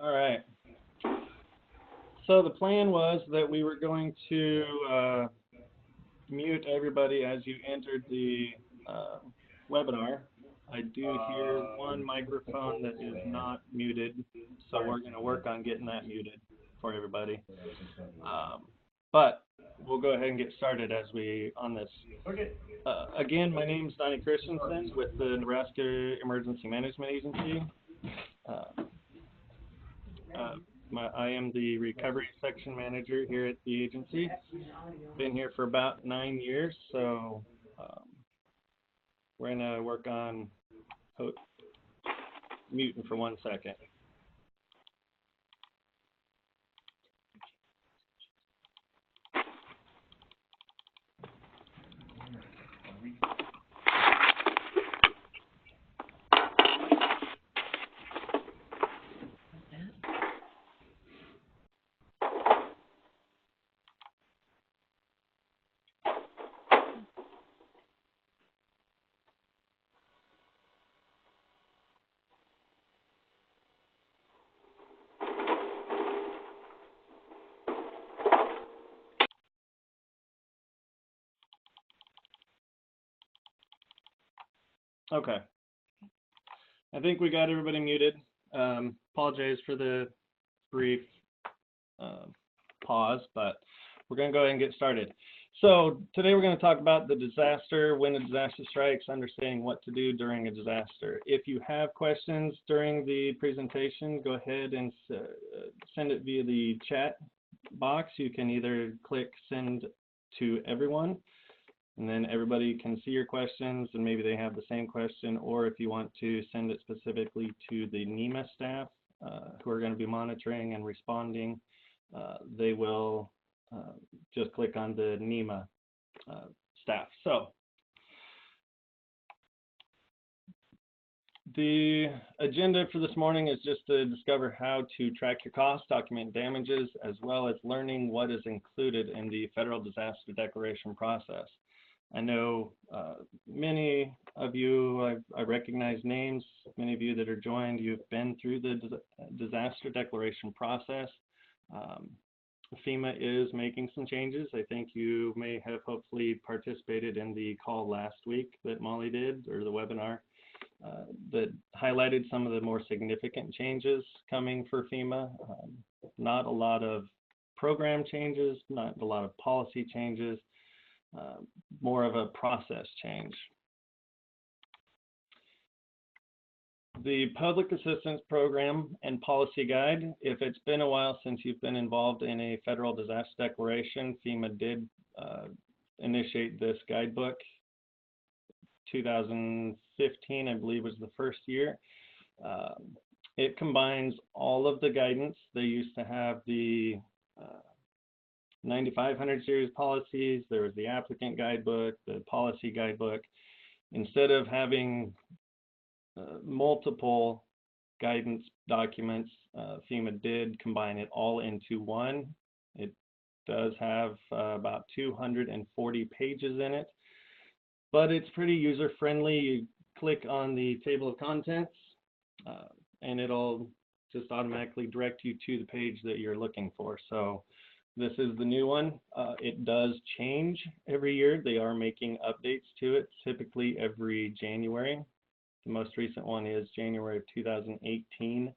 All right. So the plan was that we were going to mute everybody as you entered the webinar. I do hear one microphone that is not muted, so we're going to work on getting that muted for everybody. But we'll go ahead and get started as we on this. Okay. Again, my name is Donny Christensen with the Nebraska Emergency Management Agency. I am the recovery section manager here at the agency. Been here for about 9 years, so we're going to work on muting for 1 second. Okay. I think we got everybody muted. Apologize for the brief pause, but we're going to go ahead and get started. So today we're going to talk about the disaster, when a disaster strikes, understanding what to do during a disaster. If you have questions during the presentation, go ahead and send it via the chat box. You can either click send to everyone, and then everybody can see your questions and maybe they have the same question, or if you want to send it specifically to the NEMA staff who are going to be monitoring and responding, they will just click on the NEMA staff. So the agenda for this morning is just to discover how to track your costs, document damages, as well as learning what is included in the federal disaster declaration process. I know many of you, I recognize names, many of you that are joined, you've been through the disaster declaration process. FEMA is making some changes. I think you may have hopefully participated in the call last week that Molly did, or the webinar, that highlighted some of the more significant changes coming for FEMA. Not a lot of program changes, not a lot of policy changes, more of a process change. The Public Assistance Program and Policy Guide, if it's been a while since you've been involved in a federal disaster declaration, FEMA did initiate this guidebook. 2015, I believe, was the first year. It combines all of the guidance. They used to have the 9500 series policies, there was the applicant guidebook, the policy guidebook. Instead of having multiple guidance documents, FEMA did combine it all into one. It does have about 240 pages in it, but it's pretty user-friendly. You click on the table of contents, and it'll just automatically direct you to the page that you're looking for. So this is the new one. It does change every year. They are making updates to it, typically every January. The most recent one is January of 2018.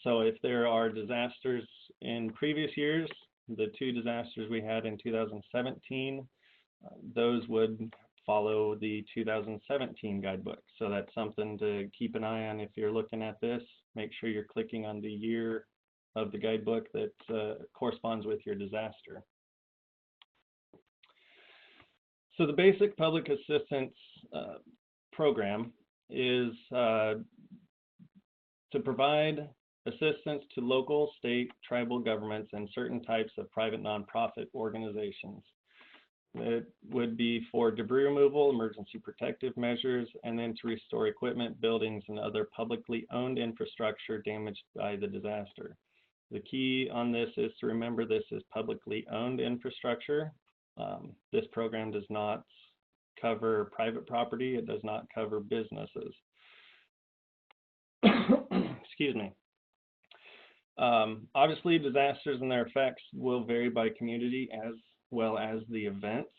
So if there are disasters in previous years, the two disasters we had in 2017, those would follow the 2017 guidebook. So that's something to keep an eye on if you're looking at this. Make sure you're clicking on the year of the guidebook that corresponds with your disaster. So the basic public assistance program is to provide assistance to local, state, tribal governments and certain types of private nonprofit organizations. It would be for debris removal, emergency protective measures, and then to restore equipment, buildings, and other publicly owned infrastructure damaged by the disaster. The key on this is to remember this is publicly owned infrastructure. This program does not cover private property. It does not cover businesses. Excuse me. Obviously, disasters and their effects will vary by community as well as the events.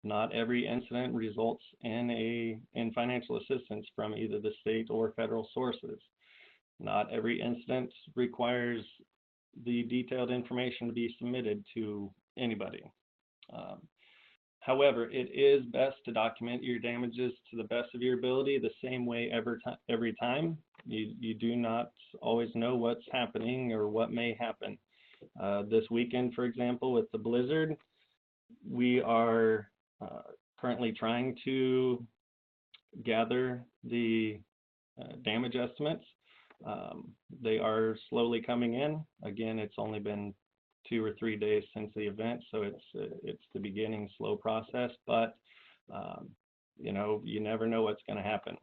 Not every incident results in financial assistance from either the state or federal sources. Not every incident requires the detailed information to be submitted to anybody. Um, However, it is best to document your damages to the best of your ability the same way every time. You do not always know what's happening or what may happen. This weekend, for example, with the blizzard, we are currently trying to gather the damage estimates. They are slowly coming in. Again, it's only been 2 or 3 days since the event, so it's the beginning slow process, but you know, you never know what's going to happen.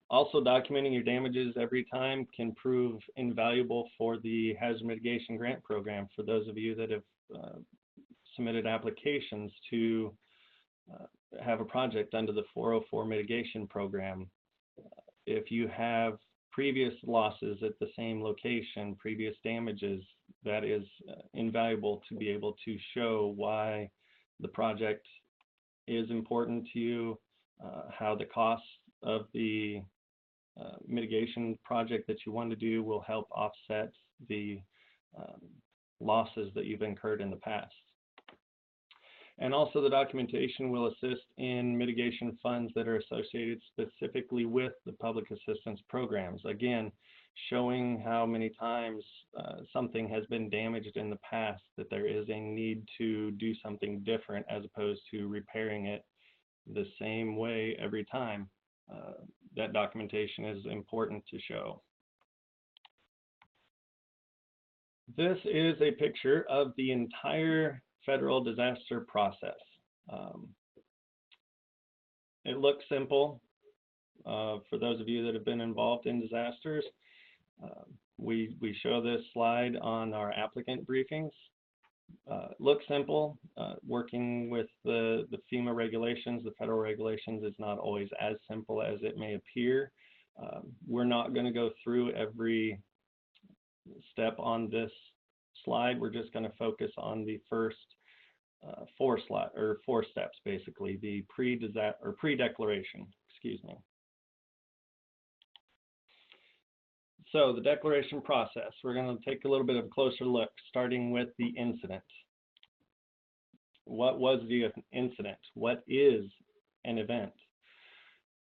Also, documenting your damages every time can prove invaluable for the hazard mitigation grant program for those of you that have submitted applications to have a project under the 404 mitigation program. If you have previous losses at the same location, previous damages, that is invaluable to be able to show why the project is important to you, how the costs of the mitigation project that you want to do will help offset the losses that you've incurred in the past. And also the documentation will assist in mitigation funds that are associated specifically with the public assistance programs. Again, showing how many times something has been damaged in the past, that there is a need to do something different as opposed to repairing it the same way every time. That documentation is important to show. This is a picture of the entire federal disaster process. It looks simple for those of you that have been involved in disasters. We show this slide on our applicant briefings. It looks simple. Working with the FEMA regulations, the federal regulations, is not always as simple as it may appear. We're not going to go through every step on this slide. We're just going to focus on the first four steps, basically, the pre-declaration, excuse me. So the declaration process, we're going to take a little bit of a closer look, starting with the incident. What was the incident? What is an event?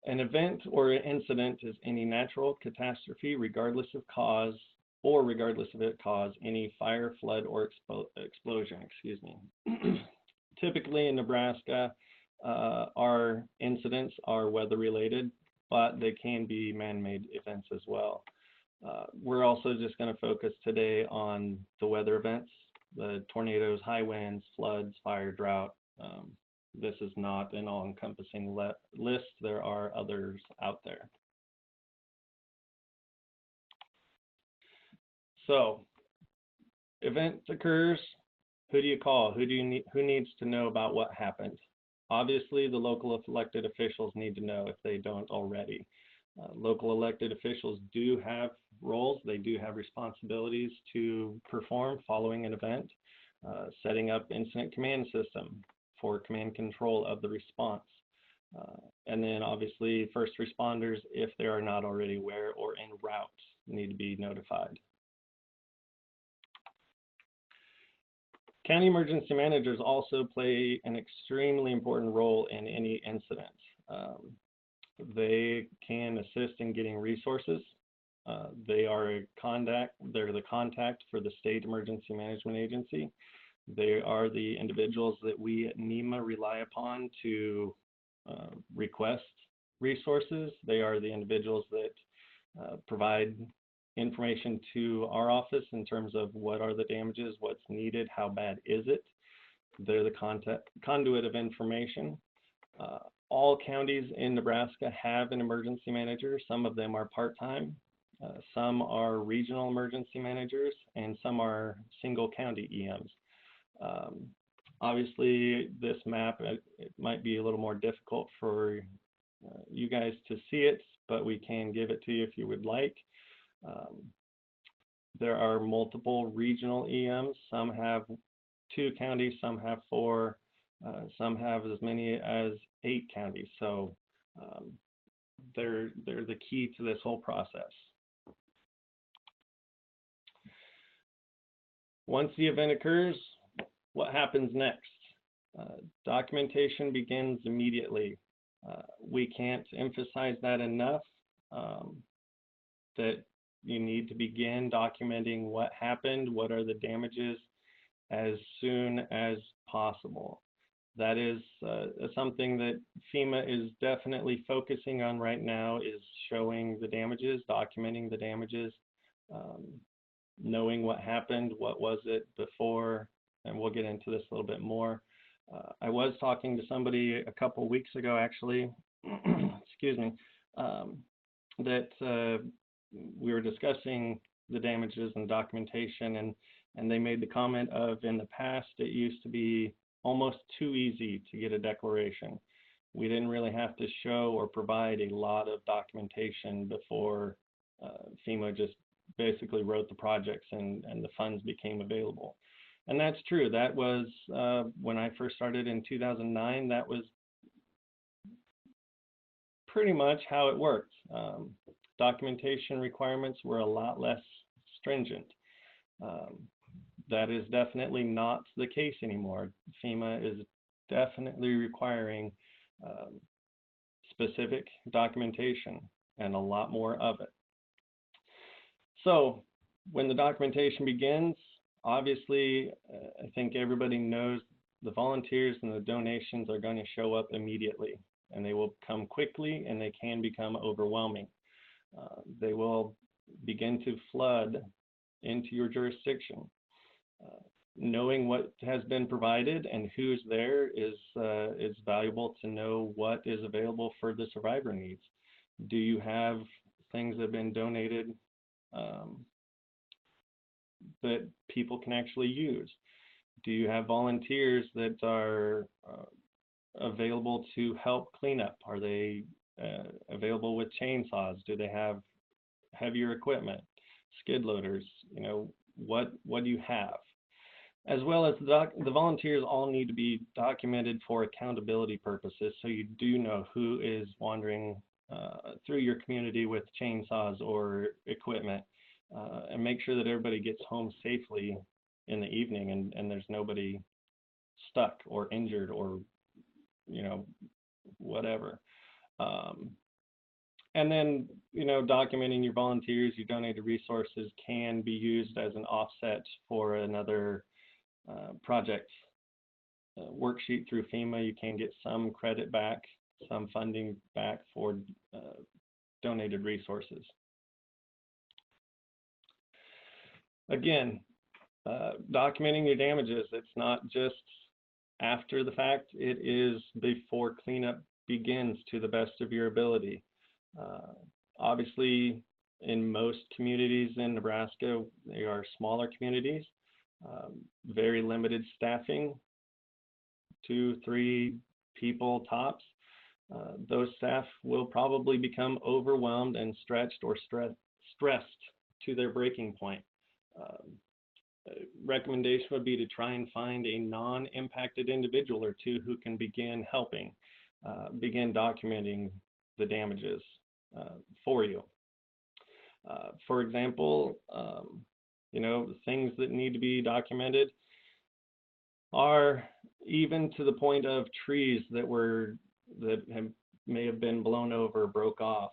An event or an incident is any natural catastrophe, regardless of cause, or regardless of it cause any fire, flood, or explosion, excuse me. Typically in Nebraska, our incidents are weather related, but they can be man-made events as well. We're also just going to focus today on the weather events, the tornadoes, high winds, floods, fire, drought. This is not an all-encompassing list. There are others out there. So, event occurs. Who do you call? Who needs to know about what happened? Obviously, the local elected officials need to know if they don't already. Local elected officials do have roles. They do have responsibilities to perform following an event, setting up incident command system for command control of the response. And then obviously first responders, if they are not already aware or en route, need to be notified. County emergency managers also play an extremely important role in any incident. They can assist in getting resources. They are they're the contact for the State Emergency Management Agency. They are the individuals that we at NEMA rely upon to request resources. They are the individuals that provide information to our office in terms of what are the damages, what's needed, how bad is it. They're the conduit of information. All counties in Nebraska have an emergency manager. Some of them are part-time. Some are regional emergency managers, and some are single county EMs. Obviously, this map, it might be a little more difficult for you guys to see it, but we can give it to you if you would like. There are multiple regional EMs. Some have 2 counties, some have 4, some have as many as 8 counties. So they're the key to this whole process. Once the event occurs, what happens next? Documentation begins immediately. We can't emphasize that enough, that you need to begin documenting what happened, what are the damages, as soon as possible. That is something that FEMA is definitely focusing on right now, is showing the damages, documenting the damages, knowing what happened, what was it before, and we'll get into this a little bit more. I was talking to somebody a couple weeks ago, actually, excuse me, that we were discussing the damages and documentation, and they made the comment of, in the past, it used to be almost too easy to get a declaration. We didn't really have to show or provide a lot of documentation before FEMA just basically wrote the projects and the funds became available. And that's true. That was when I first started in 2009, that was pretty much how it worked. Documentation requirements were a lot less stringent. That is definitely not the case anymore. FEMA is definitely requiring specific documentation and a lot more of it. So when the documentation begins, obviously, I think everybody knows the volunteers and the donations are going to show up immediately, and they will come quickly, and they can become overwhelming. They will begin to flood into your jurisdiction. Knowing what has been provided and who's there is valuable to know what is available for the survivor needs. Do you have things that have been donated that people can actually use? Do you have volunteers that are available to help clean up? Are they available with chainsaws? Do they have heavier equipment, skid loaders? You know, what do you have? As well as the volunteers all need to be documented for accountability purposes, so you do know who is wandering through your community with chainsaws or equipment, and make sure that everybody gets home safely in the evening, and there's nobody stuck or injured or, you know, whatever. And then, you know, documenting your volunteers, your donated resources can be used as an offset for another project worksheet through FEMA. You can get some credit back, some funding back for donated resources. Again, documenting your damages, it's not just after the fact, it is before cleanup begins to the best of your ability. Obviously, in most communities in Nebraska, they are smaller communities, very limited staffing, 2-3 people tops. Those staff will probably become overwhelmed and stretched or stressed to their breaking point. Recommendation would be to try and find a non-impacted individual or two who can begin helping, begin documenting the damages for you. For example, you know, things that need to be documented are even to the point of trees that may have been blown over, broke off.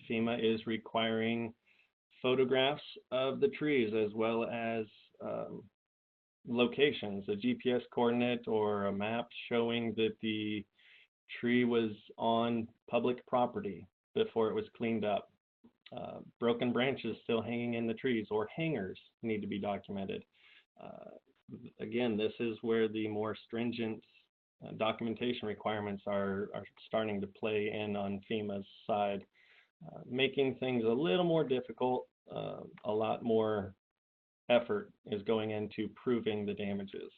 FEMA is requiring photographs of the trees as well as locations, a GPS coordinate or a map showing that the tree was on public property before it was cleaned up. Broken branches still hanging in the trees or hangers need to be documented. Again, this is where the more stringent documentation requirements are starting to play in on FEMA's side, making things a little more difficult. A lot more effort is going into proving the damages.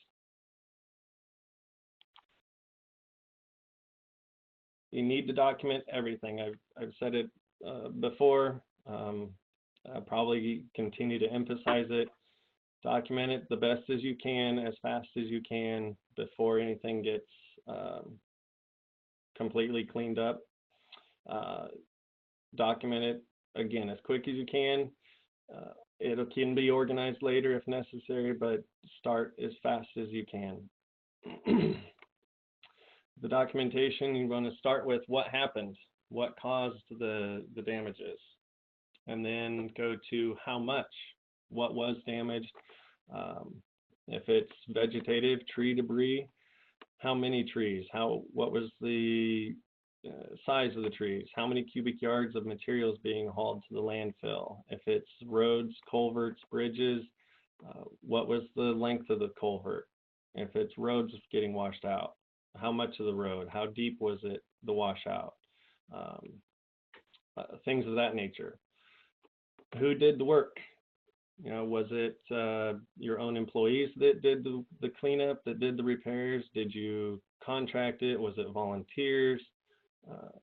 You need to document everything. I've said it before. Probably continue to emphasize it. Document it the best as you can, as fast as you can, before anything gets completely cleaned up. Document it, again, as quick as you can. It can be organized later if necessary, but start as fast as you can. The documentation, you want to start with what happened, what caused the damages, and then go to how much, what was damaged. If it's vegetative, tree debris, how many trees, what was the size of the trees, how many cubic yards of materials being hauled to the landfill. If it's roads, culverts, bridges, what was the length of the culvert? If it's roads getting washed out, how much of the road, how deep was it, the washout, things of that nature. Who did the work? Was it your own employees that did the cleanup, that did the repairs? Did you contract it? Was it volunteers?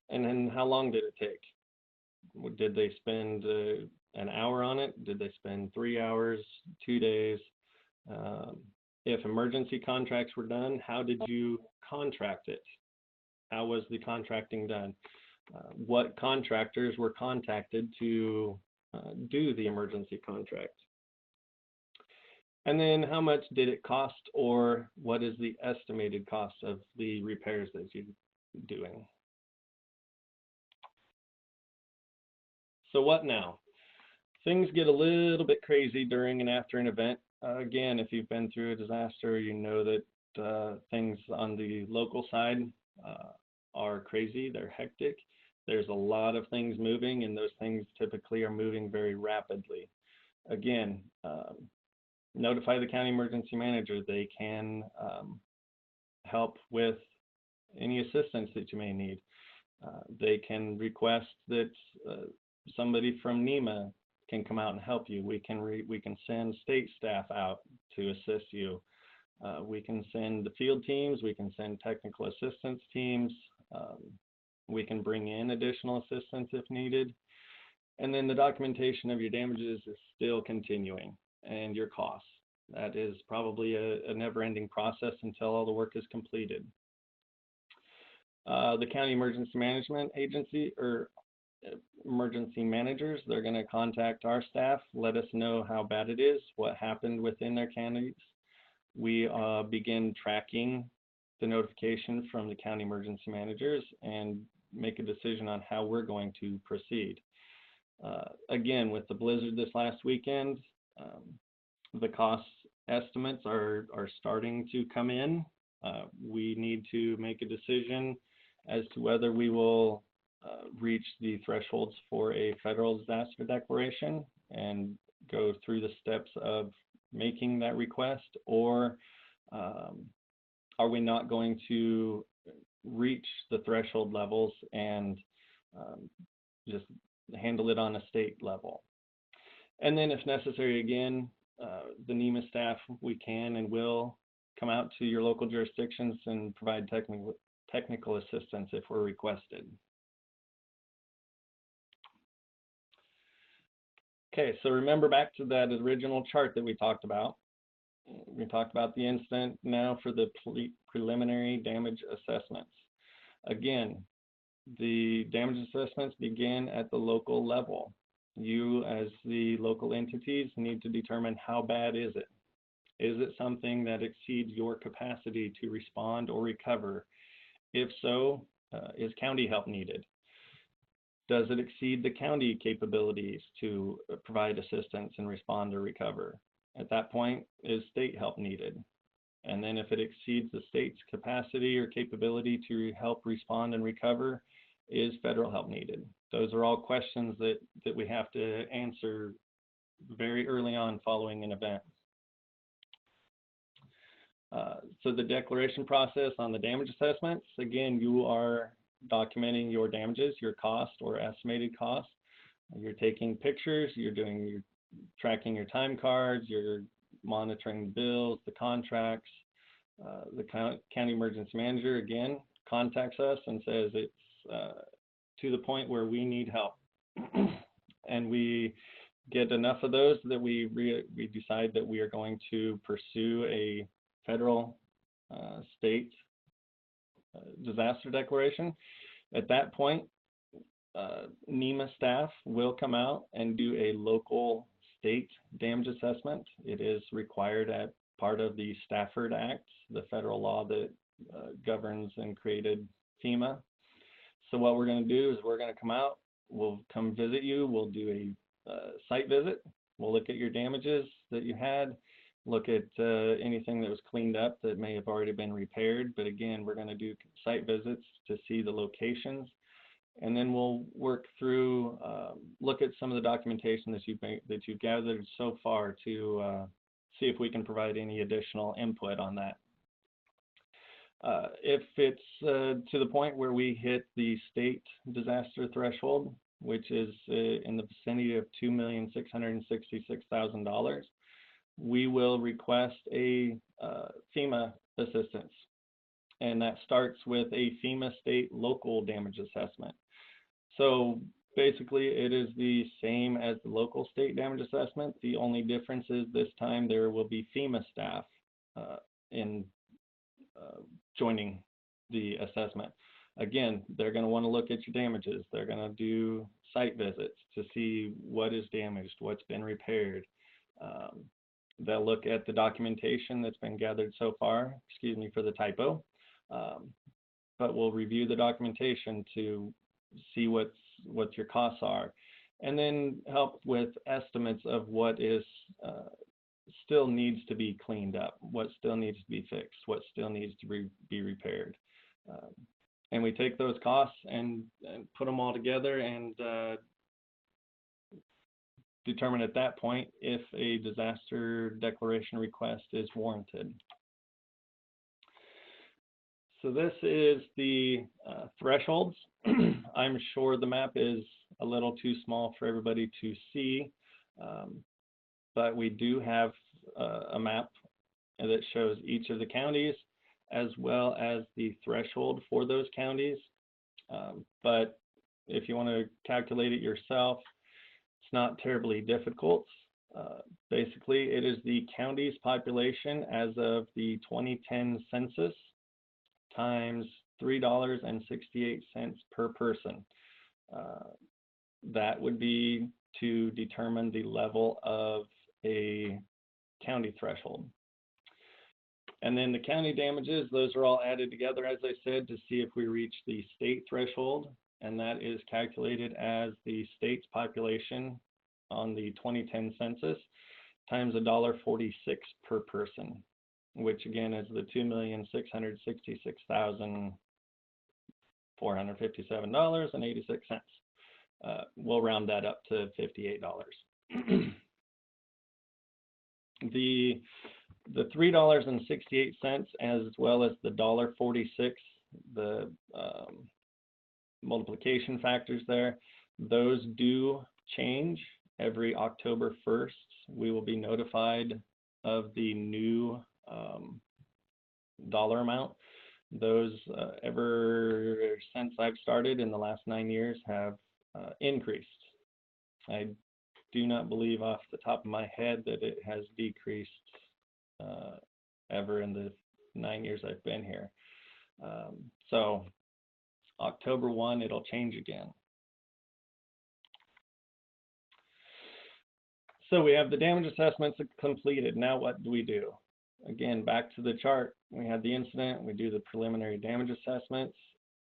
And then how long did it take? Did they spend an hour on it? Did they spend 3 hours, 2 days? If emergency contracts were done, how did you contract it? How was the contracting done? What contractors were contacted to do the emergency contract? And then how much did it cost, or what is the estimated cost of the repairs that you're doing? So what now? Things get a little bit crazy during and after an event. Again, if you've been through a disaster, you know that things on the local side are crazy, they're hectic. There's a lot of things moving, and those things typically are moving very rapidly. Again, notify the county emergency manager. They can help with any assistance that you may need. They can request that somebody from NEMA can come out and help you. We can send state staff out to assist you. We can send the field teams. We can send technical assistance teams. We can bring in additional assistance if needed. And then the documentation of your damages is still continuing, and your costs. That is probably a never-ending process until all the work is completed. The county emergency management agency, or emergency managers, they're going to contact our staff, let us know how bad it is, what happened within their counties. We begin tracking the notification from the county emergency managers and make a decision on how we're going to proceed. Again, with the blizzard this last weekend, the cost estimates are starting to come in. We need to make a decision as to whether we will reach the thresholds for a federal disaster declaration and go through the steps of making that request, or are we not going to reach the threshold levels and just handle it on a state level. And then if necessary, again, the NEMA staff, we can and will come out to your local jurisdictions and provide technical assistance if we're requested. Okay, so remember back to that original chart that we talked about. We talked about the incident. Now for the preliminary damage assessments. Again, the damage assessments begin at the local level. You, as the local entities, need to determine how bad is it. Is it something that exceeds your capacity to respond or recover? If so, is county help needed? Does it exceed the county capabilities to provide assistance and respond or recover? At that point, is state help needed? And then if it exceeds the state's capacity or capability to help respond and recover, is federal help needed? Those are all questions that we have to answer very early on following an event. So the declaration process on the damage assessments, again, you are documenting your damages, your cost or estimated cost. You're taking pictures, you're tracking your time cards, you're monitoring the bills, the contracts. The county emergency manager, again, contacts us and says it's to the point where we need help. and we get enough of those that we decide that we are going to pursue a federal state disaster declaration. At that point, NEMA staff will come out and do a local state damage assessment. It is required at part of the Stafford Act, the federal law that governs and created FEMA. So what we're going to do is we're going to come out, we'll come visit you, we'll do a site visit, we'll look at your damages that you had, look at anything that was cleaned up that may have already been repaired. But again, we're going to do site visits to see the locations, and then we'll work through, look at some of the documentation that you've gathered so far to see if we can provide any additional input on that. If it's to the point where we hit the state disaster threshold, which is in the vicinity of $2,666,000, we will request a FEMA assistance. And that starts with a FEMA state local damage assessment. So basically it is the same as the local state damage assessment. The only difference is this time there will be FEMA staff joining the assessment. Again, they're going to want to look at your damages. They're going to do site visits to see what is damaged, what's been repaired. They'll look at the documentation that's been gathered so far, excuse me for the typo, but we'll review the documentation to see what your costs are, and then help with estimates of what is still needs to be cleaned up, what still needs to be fixed, what still needs to be repaired. And we take those costs and put them all together and determine at that point if a disaster declaration request is warranted. So this is the thresholds. I'm sure the map is a little too small for everybody to see, but we do have a map that shows each of the counties as well as the threshold for those counties. But if you want to calculate it yourself, it's not terribly difficult. Basically, it is the county's population as of the 2010 census times $3.68 per person. That would be to determine the level of a county threshold. And then the county damages, those are all added together, as I said, to see if we reach the state threshold, and that is calculated as the state's population on the 2010 census times $1.46 per person, which again is the $2,666,457.86. We'll round that up to $58. The $3.68 as well as the $1.46, the multiplication factors there, those do change every October 1st. We will be notified of the new dollar amount. Those ever since I've started in the last 9 years have increased. I do not believe off the top of my head that it has decreased ever in the 9 years I've been here. So October 1, it'll change again. So we have the damage assessments completed. Now what do we do? Again, back to the chart. We had the incident, we do the preliminary damage assessments,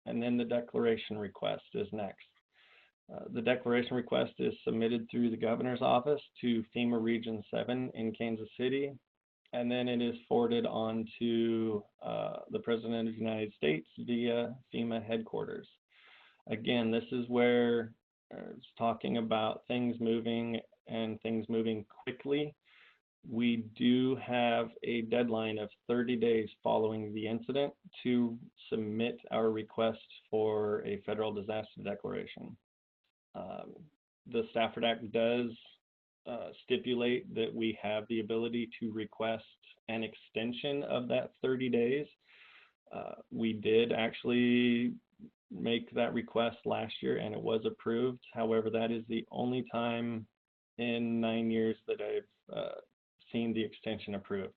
and then the declaration request is next. The declaration request is submitted through the governor's office to FEMA Region 7 in Kansas City, and then it is forwarded on to the President of the United States via FEMA headquarters. Again, this is where it's talking about things moving and things moving quickly. We do have a deadline of 30 days following the incident to submit our request for a federal disaster declaration. The Stafford Act does stipulate that we have the ability to request an extension of that 30 days. We did actually make that request last year and it was approved. However, that is the only time in 9 years that I've seen the extension approved.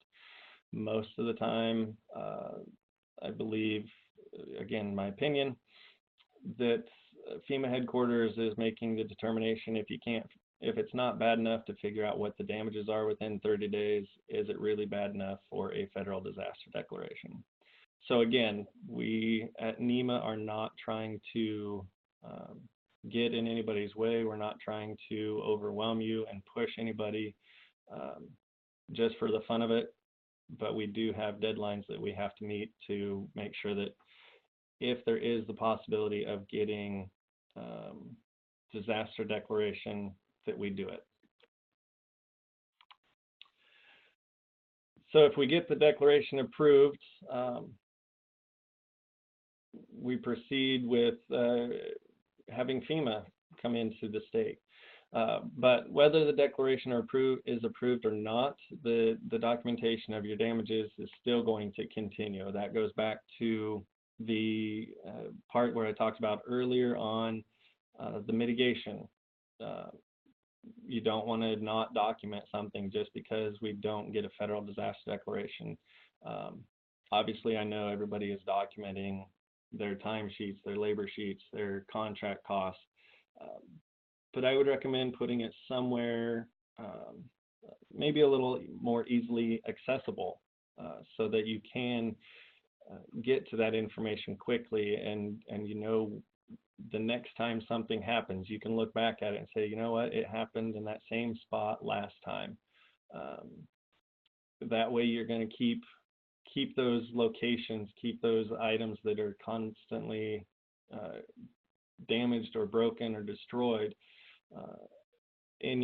Most of the time, I believe, again, my opinion, that FEMA headquarters is making the determination if it's not bad enough to figure out what the damages are within 30 days, is it really bad enough for a federal disaster declaration? So again, we at NEMA are not trying to get in anybody's way. We're not trying to overwhelm you and push anybody just for the fun of it. But we do have deadlines that we have to meet to make sure that if there is the possibility of getting disaster declaration, that we do it. So if we get the declaration approved, we proceed with having FEMA come into the state. But whether the declaration is approved or not, the documentation of your damages is still going to continue. That goes back to the part where I talked about earlier on the mitigation. You don't want to not document something just because we don't get a federal disaster declaration. Obviously, I know everybody is documenting their timesheets, their labor sheets, their contract costs, but I would recommend putting it somewhere maybe a little more easily accessible so that you can get to that information quickly, and you know, the next time something happens, you can look back at it and say, you know what, it happened in that same spot last time. That way you're going to keep those locations, keep those items that are constantly damaged or broken or destroyed in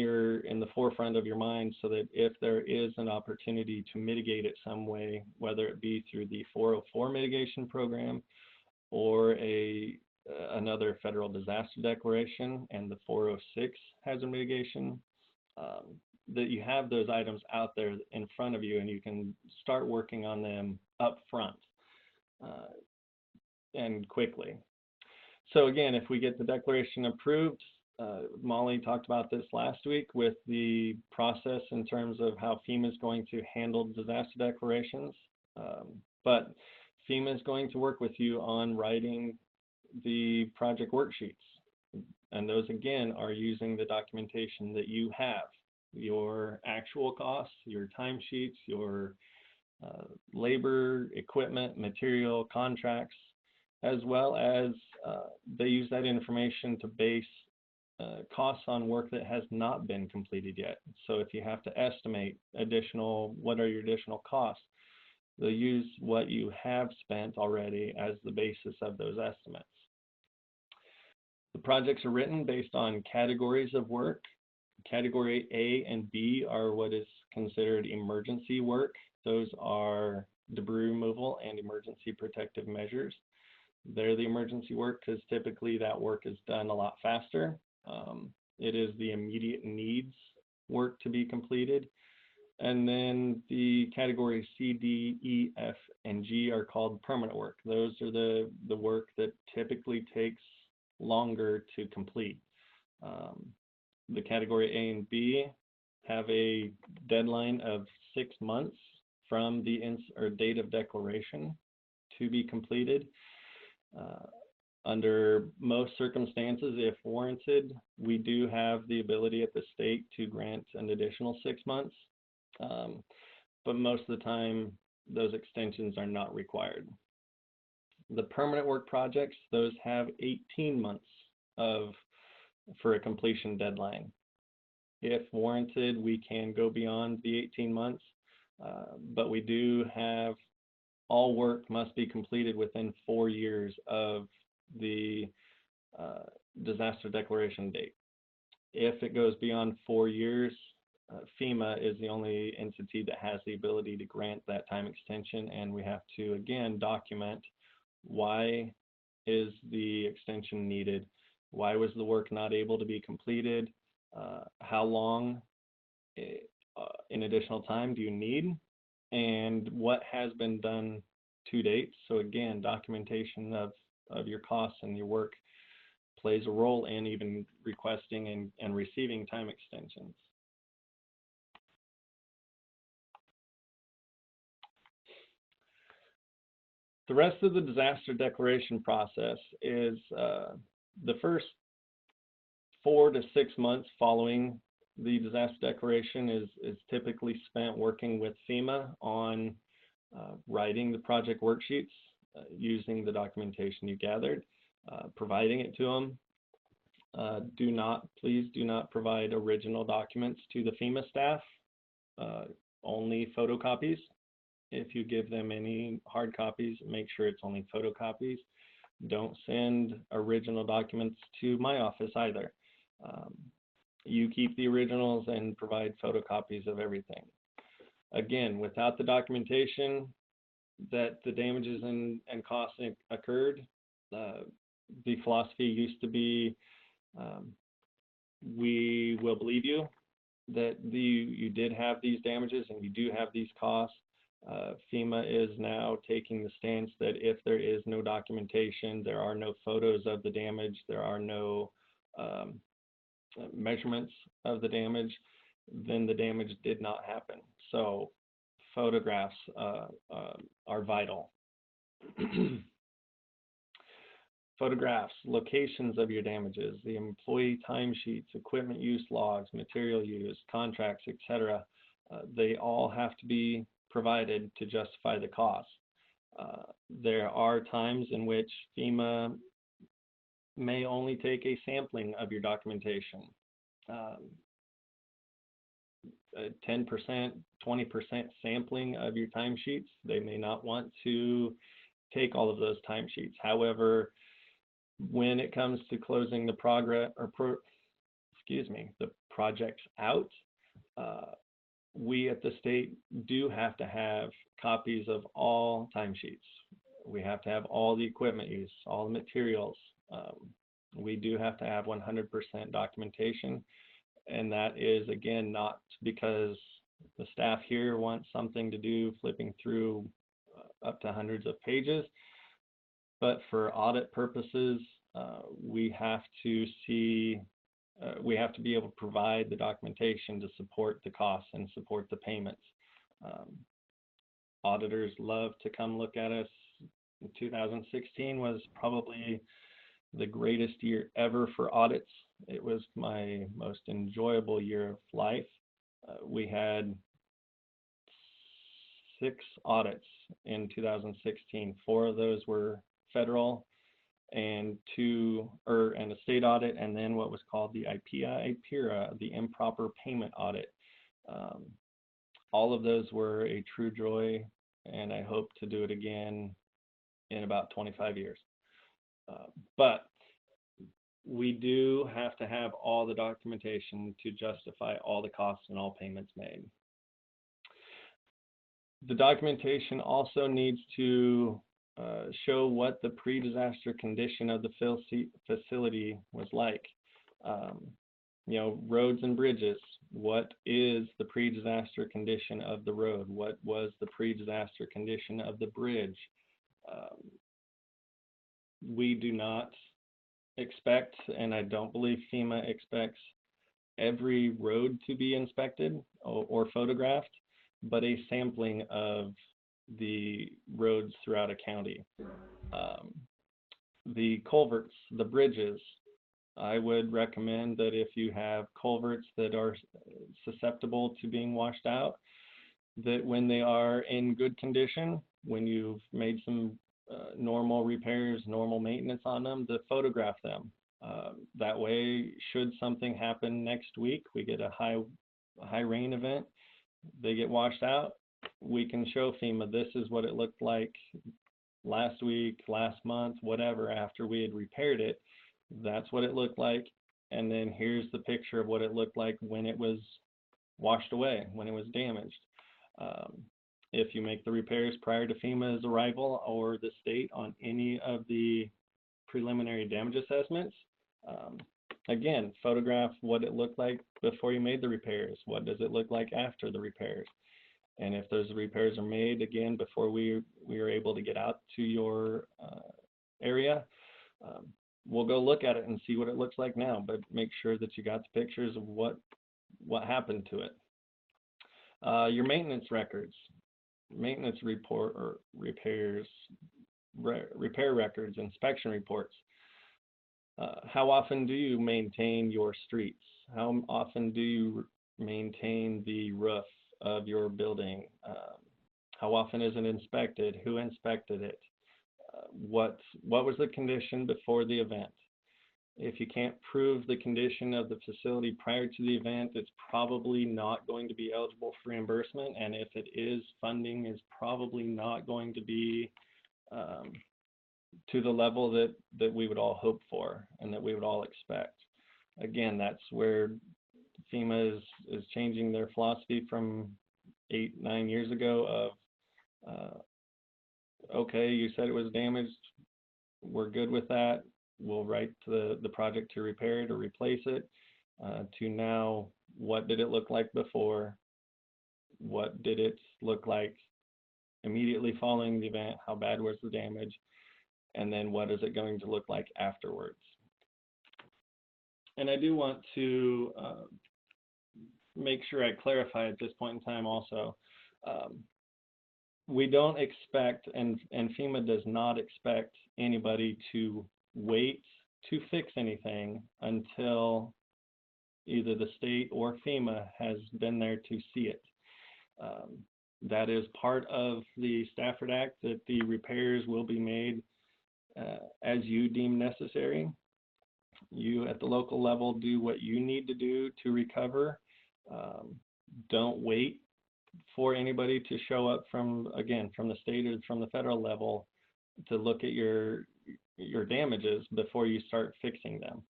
the forefront of your mind, so that if there is an opportunity to mitigate it some way, whether it be through the 404 mitigation program or another federal disaster declaration and the 406 hazard mitigation, that you have those items out there in front of you and you can start working on them up front and quickly. So again, if we get the declaration approved, Molly talked about this last week with the process in terms of how FEMA is going to handle disaster declarations, but FEMA is going to work with you on writing the project worksheets, and those again are using the documentation that you have, your actual costs, your timesheets, your labor, equipment, material, contracts, as well as they use that information to base costs on work that has not been completed yet. So if you have to estimate what are your additional costs, they'll use what you have spent already as the basis of those estimates. The projects are written based on categories of work. Category A and B are what is considered emergency work. Those are debris removal and emergency protective measures. They're the emergency work because typically that work is done a lot faster. It is the immediate needs work to be completed. And then the category C, D, E, F, and G are called permanent work. Those are the work that typically takes longer to complete. The category A and B have a deadline of 6 months from the date of declaration to be completed. Under most circumstances, if warranted, we do have the ability at the state to grant an additional 6 months, but most of the time those extensions are not required. The permanent work projects, those have 18 months for a completion deadline. If warranted, we can go beyond the 18 months, but we do have all work must be completed within 4 years of the disaster declaration date. If it goes beyond 4 years, FEMA is the only entity that has the ability to grant that time extension, and we have to again document why is the extension needed, why was the work not able to be completed, how long in additional time do you need, and what has been done to date. So again, documentation of of your costs and your work plays a role in even requesting and receiving time extensions. The rest of the disaster declaration process is the first 4 to 6 months following the disaster declaration is typically spent working with FEMA on writing the project worksheets, using the documentation you gathered, providing it to them. Please do not provide original documents to the FEMA staff, only photocopies. If you give them any hard copies, make sure it's only photocopies. Don't send original documents to my office either. You keep the originals and provide photocopies of everything. Again, without the documentation that the damages and costs occurred, the philosophy used to be, we will believe you that you did have these damages and you do have these costs. FEMA is now taking the stance that if there is no documentation, there are no photos of the damage, there are no measurements of the damage, then the damage did not happen. So photographs are vital. Photographs, locations of your damages, the employee timesheets, equipment use logs, material use, contracts, etc. They all have to be provided to justify the cost. There are times in which FEMA may only take a sampling of your documentation. 10%, 20% sampling of your timesheets. They may not want to take all of those timesheets. However, when it comes to closing the the projects out, we at the state do have to have copies of all timesheets. We have to have all the equipment use, all the materials. We do have to have 100% documentation, and that is, again, not because the staff here wants something to do flipping through up to hundreds of pages, but for audit purposes, we have to be able to provide the documentation to support the costs and support the payments. Auditors love to come look at us. 2016 was probably the greatest year ever for audits. It was my most enjoyable year of life. We had 6 audits in 2016. 4 of those were federal, and a state audit, and then what was called the IPIRA, the improper payment audit. All of those were a true joy, and I hope to do it again in about 25 years. But we do have to have all the documentation to justify all the costs and all payments made. The documentation also needs to show what the pre-disaster condition of the facility was like. Roads and bridges. What is the pre-disaster condition of the road? What was the pre-disaster condition of the bridge? We do not expect, and I don't believe FEMA expects, every road to be inspected or photographed, but a sampling of the roads throughout a county. The culverts, the bridges, I would recommend that if you have culverts that are susceptible to being washed out, that when they are in good condition, when you've made some normal repairs, normal maintenance on them, to photograph them. That way, should something happen next week, we get a high rain event, they get washed out, we can show FEMA this is what it looked like last week, last month, whatever, after we had repaired it. That's what it looked like, and then here's the picture of what it looked like when it was washed away, when it was damaged. If you make the repairs prior to FEMA's arrival or the state on any of the preliminary damage assessments, again, photograph what it looked like before you made the repairs. What does it look like after the repairs? And if those repairs are made, again, before we are able to get out to your area, we'll go look at it and see what it looks like now, but make sure that you got the pictures of what happened to it. Your maintenance records, maintenance report or repairs, repair records, inspection reports. How often do you maintain your streets? How often do you maintain the roof of your building? How often is it inspected? Who inspected it? What was the condition before the event? If you can't prove the condition of the facility prior to the event, it's probably not going to be eligible for reimbursement, and if it is, funding is probably not going to be to the level that we would all hope for and that we would all expect. Again, that's where FEMA is changing their philosophy from 8-9 years ago of okay, you said it was damaged, we're good with that, we'll write the project to repair it or replace it, to now, what did it look like before? What did it look like immediately following the event? How bad was the damage? And then what is it going to look like afterwards? And I do want to make sure I clarify at this point in time also, we don't expect, and FEMA does not expect anybody to wait to fix anything until either the state or FEMA has been there to see it. That is part of the Stafford Act, that the repairs will be made as you deem necessary. You at the local level do what you need to do to recover. Don't wait for anybody to show up from the state or from the federal level to look at your damages before you start fixing them.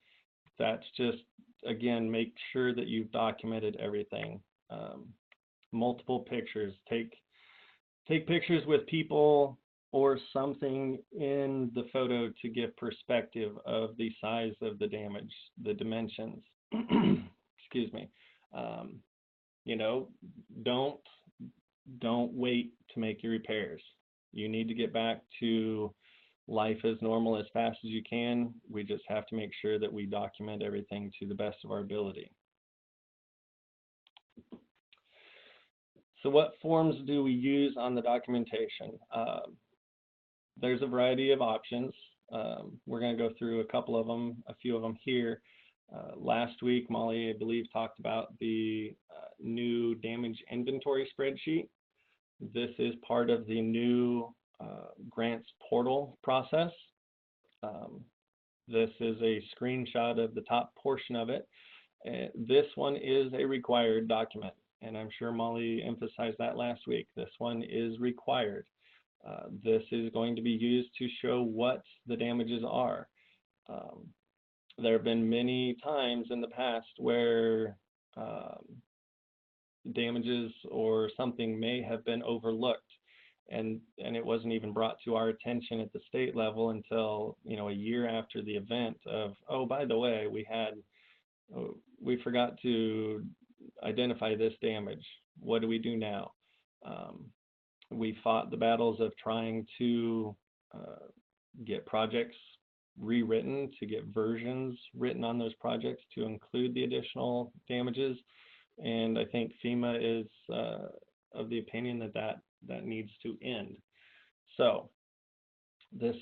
That's just, again, make sure that you've documented everything. Multiple pictures. Take pictures with people or something in the photo to give perspective of the size of the damage, the dimensions. Excuse me. Don't wait to make your repairs. You need to get back to life as normal as fast as you can. We just have to make sure that we document everything to the best of our ability. So what forms do we use on the documentation? There's a variety of options. We're going to go through a couple of them, a few of them here. Last week, Molly, I believe, talked about the new damage inventory spreadsheet. This is part of the new grants portal process. This is a screenshot of the top portion of it. This one is a required document, and I'm sure Molly emphasized that last week. This one is required. This is going to be used to show what the damages are. There have been many times in the past where damages or something may have been overlooked, and it wasn't even brought to our attention at the state level until a year after the event of, oh, by the way, we forgot to identify this damage. What do we do now? We fought the battles of trying to get projects rewritten, to get versions written on those projects to include the additional damages. And I think FEMA is of the opinion that needs to end. So this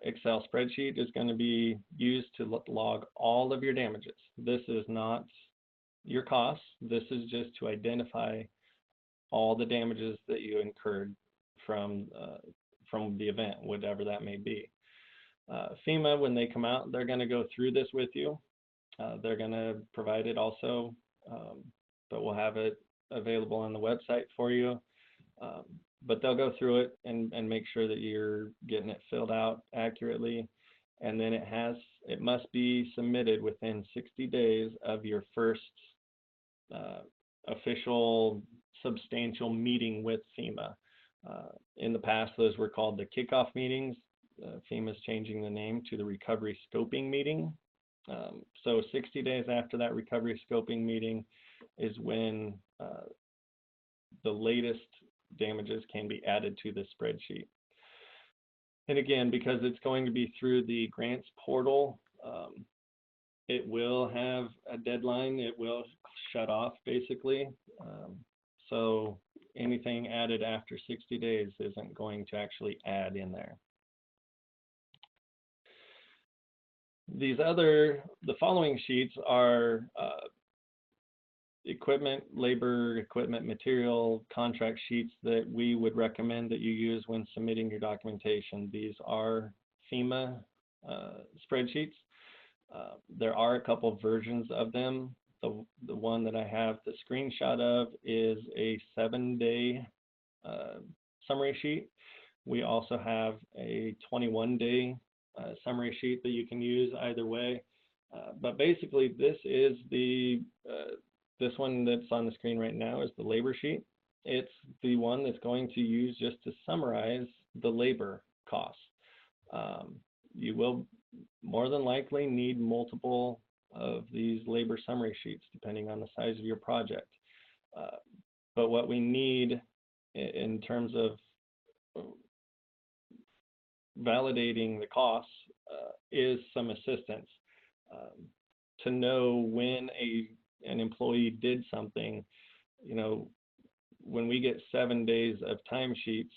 Excel spreadsheet is going to be used to log all of your damages. This is not your costs. This is just to identify all the damages that you incurred from the event, whatever that may be. FEMA, when they come out, they're going to go through this with you. They're going to provide it also, but we'll have it available on the website for you. But they'll go through it and make sure that you're getting it filled out accurately. And then it must be submitted within 60 days of your first official substantial meeting with FEMA. In the past, those were called the kickoff meetings. FEMA is changing the name to the recovery scoping meeting. So 60 days after that recovery scoping meeting is when the latest damages can be added to the spreadsheet. And again, because it's going to be through the grants portal, it will have a deadline. It will shut off basically. So anything added after 60 days isn't going to actually add in there. The following sheets are equipment, labor, equipment, material, contract sheets that we would recommend that you use when submitting your documentation. These are FEMA spreadsheets. There are a couple of versions of them. The one that I have the screenshot of is a 7-day summary sheet. We also have a 21-day summary sheet that you can use either way. But basically, this is this one that's on the screen right now is the labor sheet. It's the one that's going to use just to summarize the labor costs. You will more than likely need multiple of these labor summary sheets depending on the size of your project. But what we need in terms of validating the costs is some assistance to know when an employee did something. You know, when we get 7 days of timesheets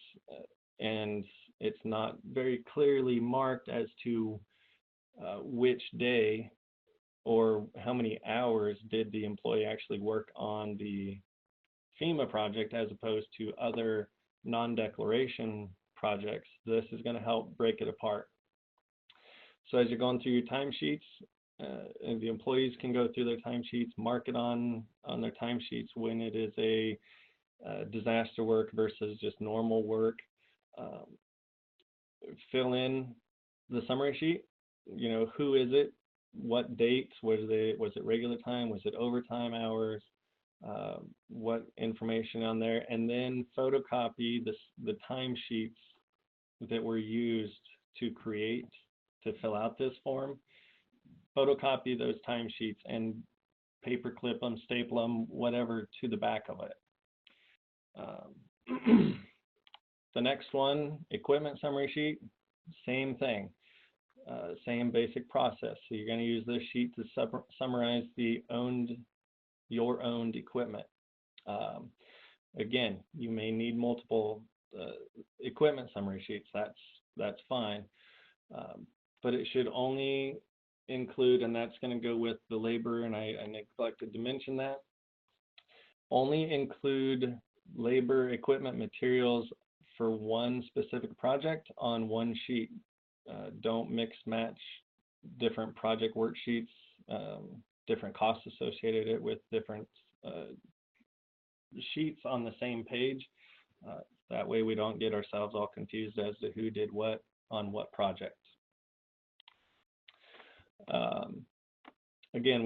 and it's not very clearly marked as to which day or how many hours did the employee actually work on the FEMA project as opposed to other non-declaration projects, this is going to help break it apart. So as you're going through your timesheets, and the employees can go through their timesheets, mark it on their timesheets when it is a disaster work versus just normal work. Fill in the summary sheet. You know, who is it? What dates? Was it regular time? Was it overtime hours? What information on there? And then photocopy the timesheets that were used to fill out this form. Photocopy those timesheets and paperclip them, staple them, whatever, to the back of it. The next one, equipment summary sheet, same thing, same basic process. So you're going to use this sheet to summarize your owned equipment. Again, you may need multiple equipment summary sheets. That's fine, but it should only include, and that's going to go with the labor, and I neglected to mention that, only include labor, equipment, materials for one specific project on one sheet. Don't mix match different project worksheets, different costs associated with different sheets on the same page. That way we don't get ourselves all confused as to who did what on what project. Again,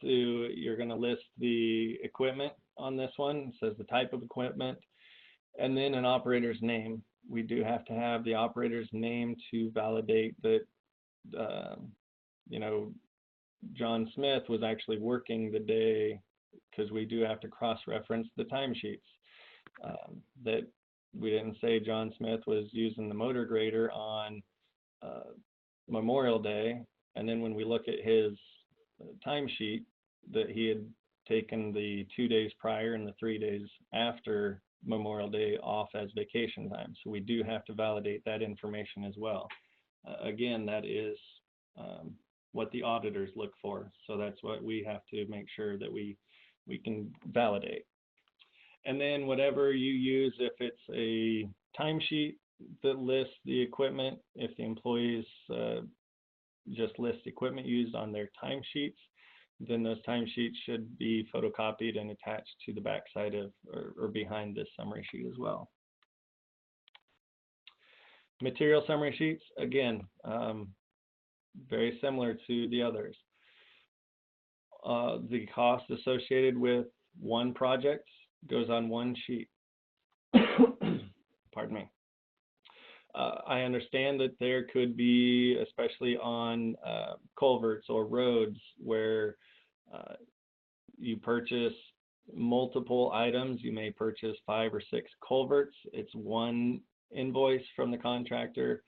you're going to list the equipment on this one. It says the type of equipment and then an operator's name. We do have to have the operator's name to validate that, you know, John Smith was actually working the day, because we do have to cross-reference the timesheets. That we didn't say John Smith was using the motor grader on Memorial Day, and then when we look at his timesheet, that he had taken the 2 days prior and the 3 days after Memorial Day off as vacation time. So we do have to validate that information as well. Again, that is what the auditors look for. So that's what we have to make sure that we can validate. And then whatever you use, if it's a timesheet that lists the equipment, if the employees just list equipment used on their timesheets, then those timesheets should be photocopied and attached to the backside of or behind this summary sheet as well. Material summary sheets, again, very similar to the others. The cost associated with one project goes on one sheet. Pardon me. I understand that there could be, especially on culverts or roads, where you purchase multiple items. You may purchase 5 or 6 culverts. It's one invoice from the contractor.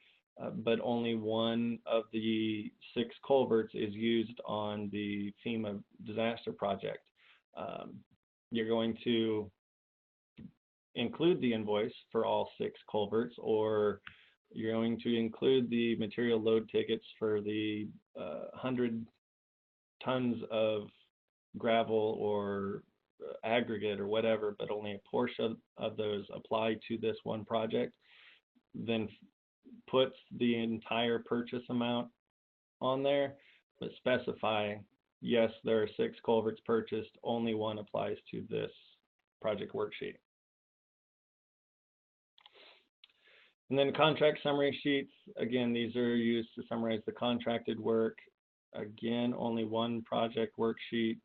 but only one of the 6 culverts is used on the FEMA disaster project. Um, you're going to include the invoice for all 6 culverts, or you're going to include the material load tickets for the 100 tons of gravel or aggregate or whatever, but only a portion of those apply to this one project. Then put the entire purchase amount on there, but specify, yes, there are 6 culverts purchased, only one applies to this project worksheet. And then contract summary sheets, again, these are used to summarize the contracted work. Again, only one project worksheet.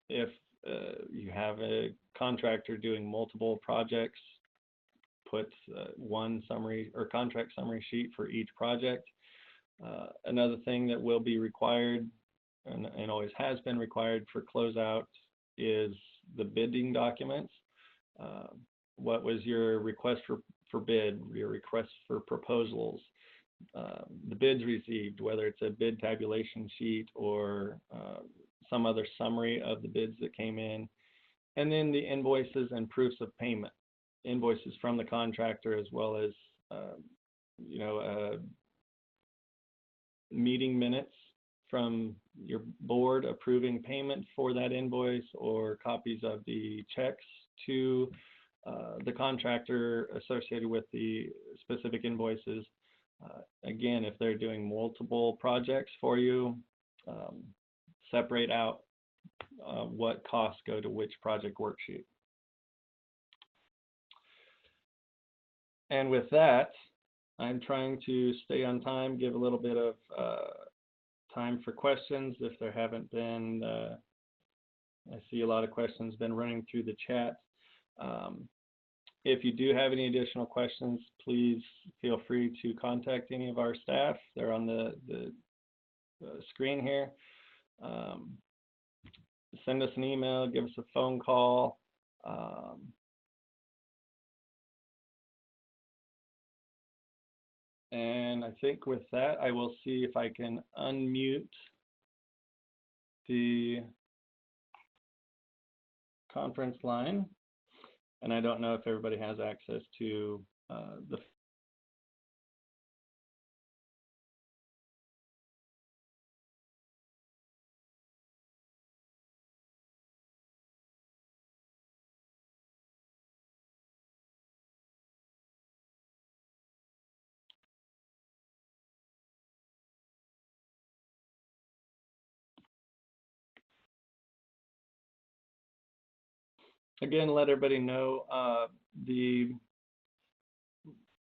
If you have a contractor doing multiple projects, put one summary or contract summary sheet for each project. Another thing that will be required and always has been required for closeout is the bidding documents. What was your request for bid, your request for proposals, the bids received, whether it's a bid tabulation sheet or some other summary of the bids that came in, and then the invoices and proofs of payment, invoices from the contractor, as well as meeting minutes from your board approving payment for that invoice, or copies of the checks to the contractor associated with the specific invoices. Again, if they're doing multiple projects for you, separate out what costs go to which project worksheet. And with that, I'm trying to stay on time, give a little bit of time for questions if there haven't been. I see a lot of questions been running through the chat. If you do have any additional questions, please feel free to contact any of our staff. They're on the screen here. Send us an email, give us a phone call. And I think with that, I will see if I can unmute the conference line. And I don't know if everybody has access to the again, let everybody know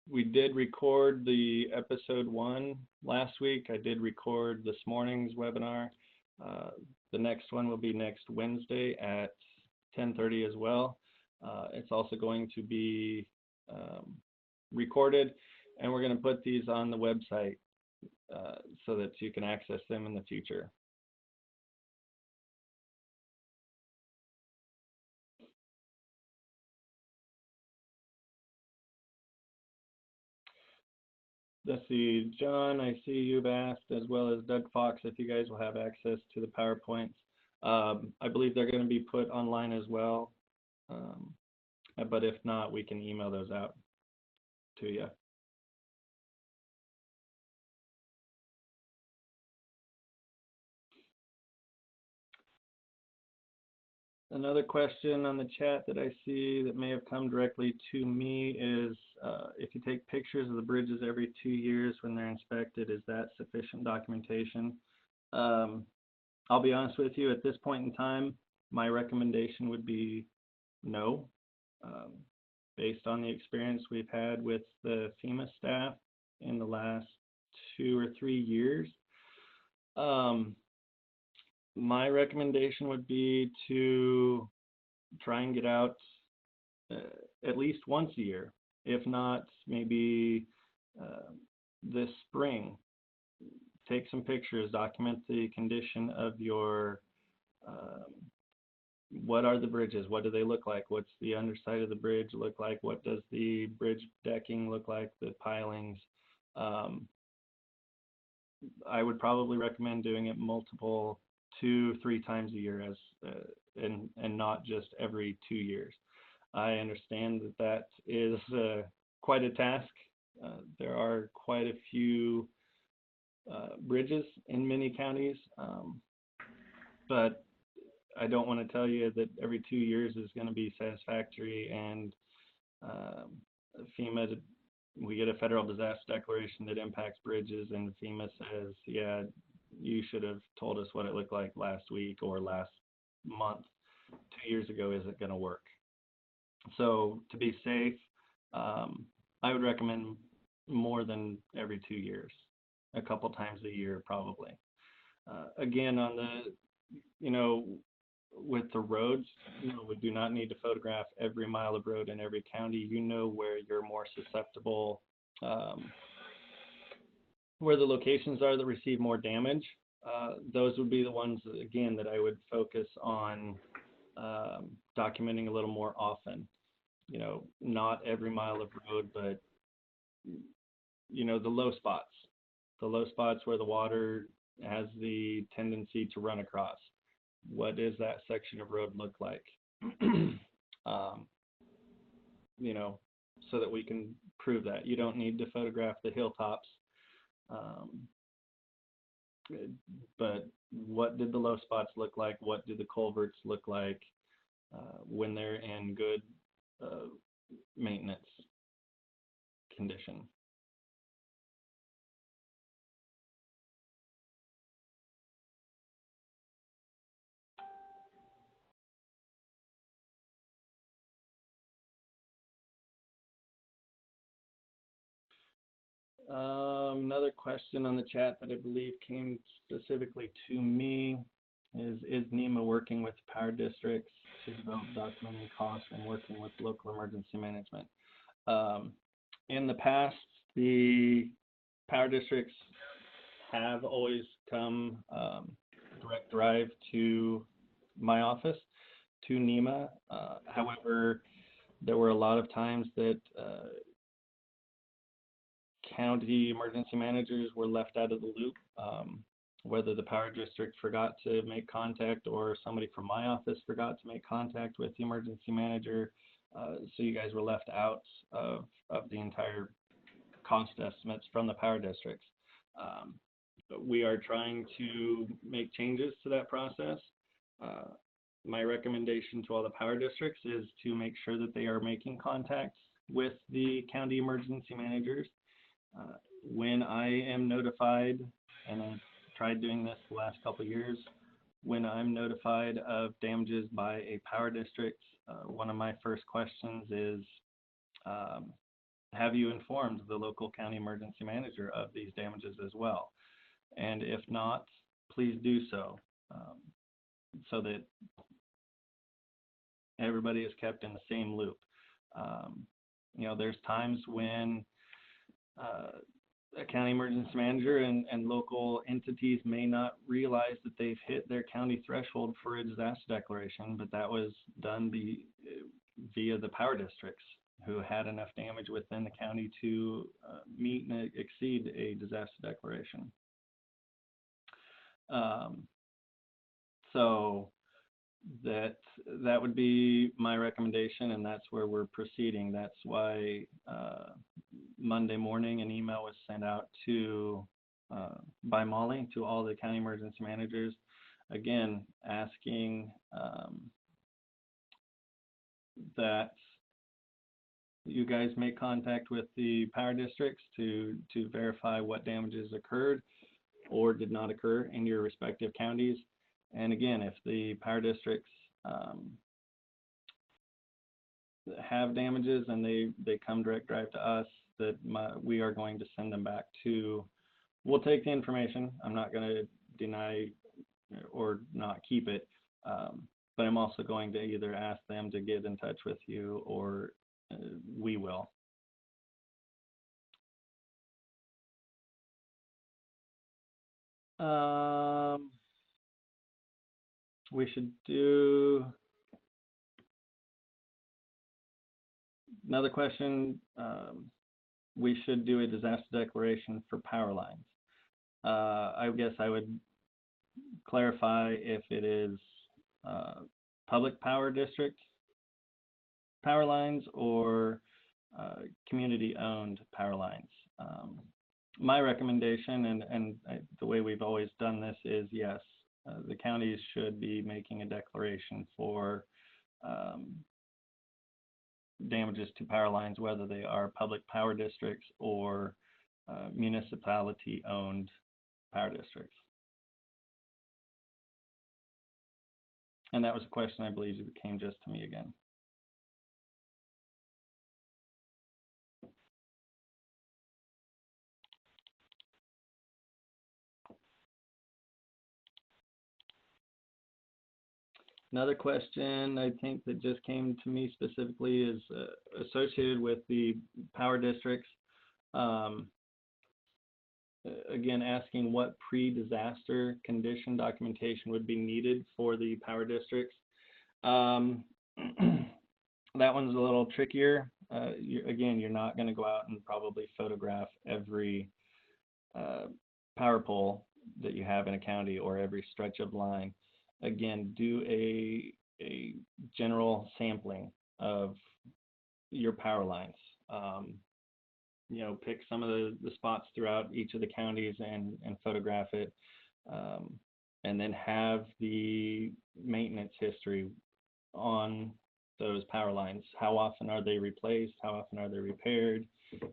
we did record the episode 1 last week. I did record this morning's webinar. The next one will be next Wednesday at 10:30 as well. It's also going to be recorded, and we're going to put these on the website so that you can access them in the future. Let's see, John, I see you've asked, as well as Doug Fox, if you guys will have access to the PowerPoints. I believe they're going to be put online as well, but if not, we can email those out to you. Another question on the chat that I see that may have come directly to me is, if you take pictures of the bridges every 2 years when they're inspected, is that sufficient documentation? I'll be honest with you, at this point in time, my recommendation would be no. Based on the experience we've had with the FEMA staff in the last 2 or 3 years, my recommendation would be to try and get out at least once a year, if not maybe this spring. Take some pictures, document the condition of your, what are the bridges, what do they look like, what's the underside of the bridge look like, what does the bridge decking look like, the pilings, Um, I would probably recommend doing it multiple 2, 3 times a year and not just every 2 years. I understand that that is quite a task. There are quite a few bridges in many counties, but I don't want to tell you that every 2 years is going to be satisfactory. And um, FEMA, we get a federal disaster declaration that impacts bridges, and FEMA says, yeah, you should have told us what it looked like last week or last month. 2 years ago isn't going to work. So to be safe, I would recommend more than every 2 years, a couple times a year probably. Again, on the, you know, with the roads, we do not need to photograph every mile of road in every county. You know where you're more susceptible, where the locations are that receive more damage. Those would be the ones, again, that I would focus on documenting a little more often. Not every mile of road, but the low spots where the water has the tendency to run across. What does that section of road look like? um, so that we can prove that. You don't need to photograph the hilltops, but what did the low spots look like? What do the culverts look like when they're in good maintenance condition? Another question on the chat that I believe came specifically to me is NEMA working with power districts to develop documenting costs and working with local emergency management? In the past, the power districts have always come direct drive to my office, to NEMA. However, there were a lot of times that county emergency managers were left out of the loop, whether the power district forgot to make contact or somebody from my office forgot to make contact with the emergency manager. So you guys were left out of the entire cost estimates from the power districts. We are trying to make changes to that process. My recommendation to all the power districts is to make sure that they are making contacts with the county emergency managers. When I am notified, and I've tried doing this the last couple of years, when I'm notified of damages by a power district, one of my first questions is, have you informed the local county emergency manager of these damages as well? And if not, please do so, so that everybody is kept in the same loop. There's times when a county emergency manager and local entities may not realize that they've hit their county threshold for a disaster declaration, but that was done via the power districts who had enough damage within the county to meet and exceed a disaster declaration. So that would be my recommendation, and that's where we're proceeding. That's why Monday morning an email was sent out by Molly to all the county emergency managers, again asking that you guys make contact with the power districts to verify what damages occurred or did not occur in your respective counties. And again, if the power districts have damages and they come direct drive to us, we are going to send them back we'll take the information. I'm not going to deny or not keep it, but I'm also going to either ask them to get in touch with you or we will. We should do another question. we should do a disaster declaration for power lines. I guess I would clarify if it is public power district power lines or community-owned power lines. My recommendation, and the way we've always done this, is yes, the counties should be making a declaration for damages to power lines, whether they are public power districts or municipality-owned power districts. And that was a question I believe it came just to me again. Another question I think that just came to me specifically is associated with the power districts. Again, asking what pre-disaster condition documentation would be needed for the power districts. That one's a little trickier. Again, you're not going to go out and probably photograph every power pole that you have in a county or every stretch of line. Again, do a general sampling of your power lines. You know, pick some of the spots throughout each of the counties and photograph it, and then have the maintenance history on those power lines. How often are they replaced? How often are they repaired?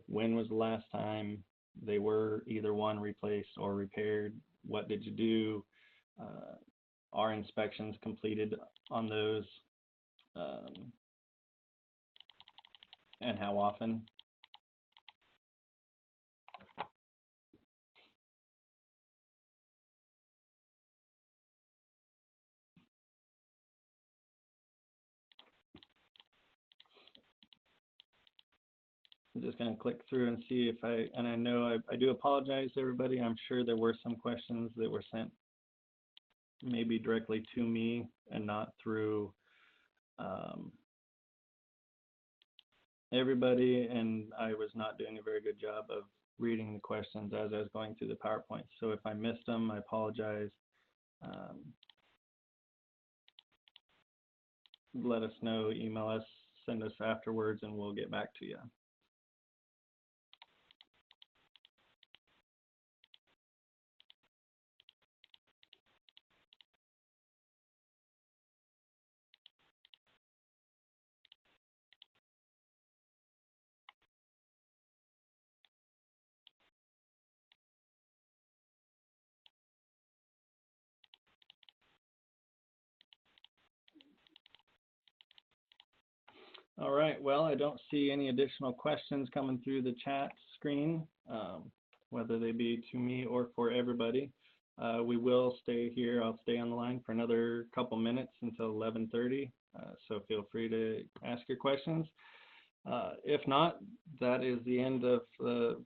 When was the last time they were either one replaced or repaired? What did you do? Are inspections completed on those? And how often? I'm just going to click through and see if and I know I do apologize to everybody. I'm sure there were some questions that were sent maybe directly to me and not through everybody, and I was not doing a very good job of reading the questions as I was going through the PowerPoint. So if I missed them, I apologize. Let us know, email us, send us afterwards, and we'll get back to you. All right, well, I don't see any additional questions coming through the chat screen, whether they be to me or for everybody. We will stay here. I'll stay on the line for another couple minutes until 11:30, so feel free to ask your questions. If not, that is the end of the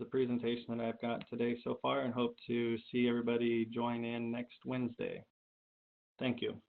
presentation that I've got today so far, and hope to see everybody join in next Wednesday. Thank you.